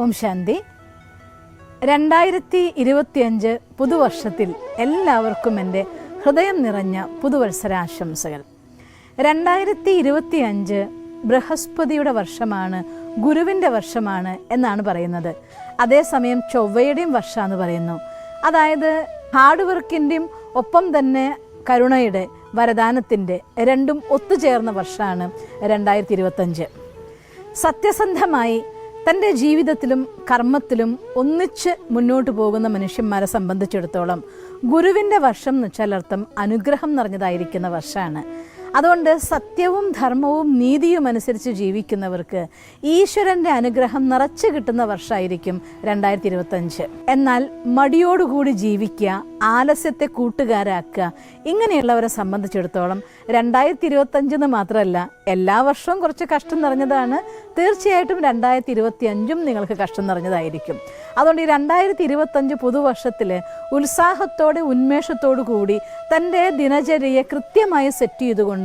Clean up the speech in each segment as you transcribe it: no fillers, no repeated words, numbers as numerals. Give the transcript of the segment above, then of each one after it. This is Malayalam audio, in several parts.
ഓം ശാന്തി. 2025 പുതുവർഷത്തിൽ എല്ലാവർക്കും എൻ്റെ ഹൃദയം നിറഞ്ഞ പുതുവത്സരാശംസകൾ. 2025 ബൃഹസ്പതിയുടെ വർഷമാണ്, ഗുരുവിൻ്റെ വർഷമാണ് എന്നാണ് പറയുന്നത്. അതേസമയം ചൊവ്വയുടെയും വർഷമെന്ന് പറയുന്നു. അതായത് ഹാർഡ് വർക്കിൻ്റെയും ഒപ്പം തന്നെ കരുണയുടെ, വരദാനത്തിൻ്റെ രണ്ടും ഒത്തുചേർന്ന വർഷമാണ് 2025. സത്യസന്ധമായി തൻ്റെ ജീവിതത്തിലും കർമ്മത്തിലും ഒന്നിച്ച് മുന്നോട്ട് പോകുന്ന മനുഷ്യന്മാരെ സംബന്ധിച്ചിടത്തോളം ഗുരുവിൻ്റെ വർഷം എന്ന് വെച്ചാൽ അർത്ഥം അനുഗ്രഹം നിറഞ്ഞതായിരിക്കുന്ന വർഷമാണ്. അതുകൊണ്ട് സത്യവും ധർമ്മവും നീതിയും അനുസരിച്ച് ജീവിക്കുന്നവർക്ക് ഈശ്വരൻ്റെ അനുഗ്രഹം നിറച്ചു കിട്ടുന്ന വർഷമായിരിക്കും 2025. എന്നാൽ മടിയോടുകൂടി ജീവിക്കുക, ആലസ്യത്തെ കൂട്ടുകാരാക്കുക, ഇങ്ങനെയുള്ളവരെ സംബന്ധിച്ചിടത്തോളം 2025 മാത്രമല്ല, എല്ലാ വർഷവും കുറച്ച് കഷ്ടം നിറഞ്ഞതാണ്. തീർച്ചയായിട്ടും 2025 നിങ്ങൾക്ക് കഷ്ടം നിറഞ്ഞതായിരിക്കും. അതുകൊണ്ട് ഈ 2025 പുതുവർഷത്തിൽ ഉത്സാഹത്തോടെ ഉന്മേഷത്തോടു കൂടി തൻ്റെ ദിനചര്യയെ കൃത്യമായി സെറ്റ് ചെയ്തുകൊണ്ട്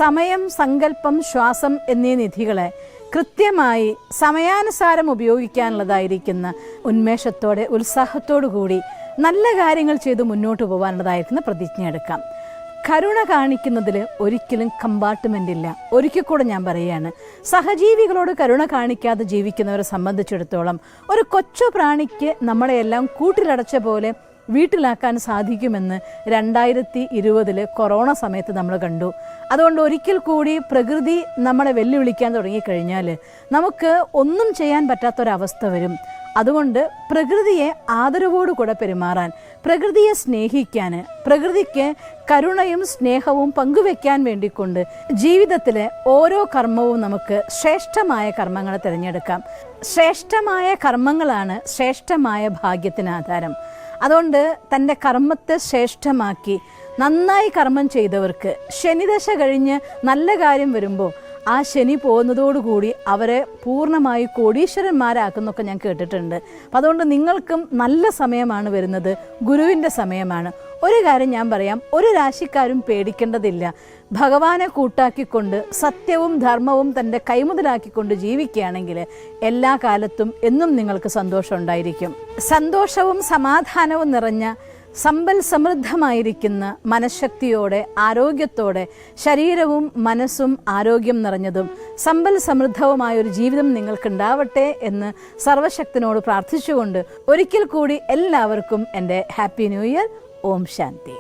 സമയം, സങ്കല്പം, ശ്വാസം എന്നീ നിധികളെ കൃത്യമായി സമയാനുസാരം ഉപയോഗിക്കാനുള്ളതായിരിക്കുന്ന ഉന്മേഷത്തോടെ ഉത്സാഹത്തോടു കൂടി നല്ല കാര്യങ്ങൾ ചെയ്ത് മുന്നോട്ട് പോകാനുള്ളതായിരിക്കുന്ന പ്രതിജ്ഞ എടുക്കാം. കരുണ കാണിക്കുന്നതിൽ ഒരിക്കലും കമ്പാർട്ട്മെൻ്റ് ഇല്ല. ഒരിക്കൽ കൂടെ ഞാൻ പറയുകയാണ്, സഹജീവികളോട് കരുണ കാണിക്കാതെ ജീവിക്കുന്നവരെ സംബന്ധിച്ചിടത്തോളം ഒരു കൊച്ചു പ്രാണിക്ക് നമ്മളെയെല്ലാം കൂട്ടിലടച്ച പോലെ വീട്ടിലാക്കാൻ സാധിക്കുമെന്ന് 2020 കൊറോണ സമയത്ത് നമ്മൾ കണ്ടു. അതുകൊണ്ട് ഒരിക്കൽ കൂടി പ്രകൃതി നമ്മളെ വെല്ലുവിളിക്കാൻ തുടങ്ങിക്കഴിഞ്ഞാൽ നമുക്ക് ഒന്നും ചെയ്യാൻ പറ്റാത്തൊരവസ്ഥ വരും. അതുകൊണ്ട് പ്രകൃതിയെ ആദരവോടുകൂടെ പെരുമാറാൻ, പ്രകൃതിയെ സ്നേഹിക്കാൻ, പ്രകൃതിക്ക് കരുണയും സ്നേഹവും പങ്കുവെക്കാൻ വേണ്ടിക്കൊണ്ട് ജീവിതത്തിലെ ഓരോ കർമ്മവും നമുക്ക് ശ്രേഷ്ഠമായ കർമ്മങ്ങളെ തിരഞ്ഞെടുക്കാം. ശ്രേഷ്ഠമായ കർമ്മങ്ങളാണ് ശ്രേഷ്ഠമായ ഭാഗ്യത്തിന് ആധാരം. അതുകൊണ്ട് തൻ്റെ കർമ്മത്തെ ശ്രേഷ്ഠമാക്കി നന്നായി കർമ്മം ചെയ്തവർക്ക് ശനിദശ കഴിഞ്ഞ് നല്ല കാര്യം വരുമ്പോൾ ആ ശനി പോകുന്നതോടുകൂടി അവരെ പൂർണ്ണമായി കോടീശ്വരന്മാരാക്കുന്നൊക്കെ ഞാൻ കേട്ടിട്ടുണ്ട്. അപ്പം അതുകൊണ്ട് നിങ്ങൾക്കും നല്ല സമയമാണ് വരുന്നത്, ഗുരുവിൻ്റെ സമയമാണ്. ഒരു കാര്യം ഞാൻ പറയാം, ഒരു രാശിക്കാരും പേടിക്കേണ്ടതില്ല. ഭഗവാനെ കൂട്ടാക്കിക്കൊണ്ട് സത്യവും ധർമ്മവും തൻ്റെ കൈമുതലാക്കിക്കൊണ്ട് ജീവിക്കുകയാണെങ്കിൽ എല്ലാ കാലത്തും എന്നും നിങ്ങൾക്ക് സന്തോഷം ഉണ്ടായിരിക്കും. സന്തോഷവും സമാധാനവും നിറഞ്ഞ സമ്പൽ സമൃദ്ധമായിരിക്കുന്ന മനഃശക്തിയോടെ, ആരോഗ്യത്തോടെ, ശരീരവും മനസ്സും ആരോഗ്യം നിറഞ്ഞതും സമ്പൽ സമൃദ്ധവുമായൊരു ജീവിതം നിങ്ങൾക്കുണ്ടാവട്ടെ എന്ന് സർവശക്തനോട് പ്രാർത്ഥിച്ചുകൊണ്ട് ഒരിക്കൽ കൂടി എല്ലാവർക്കും എൻ്റെ happy new year. Om Shanti.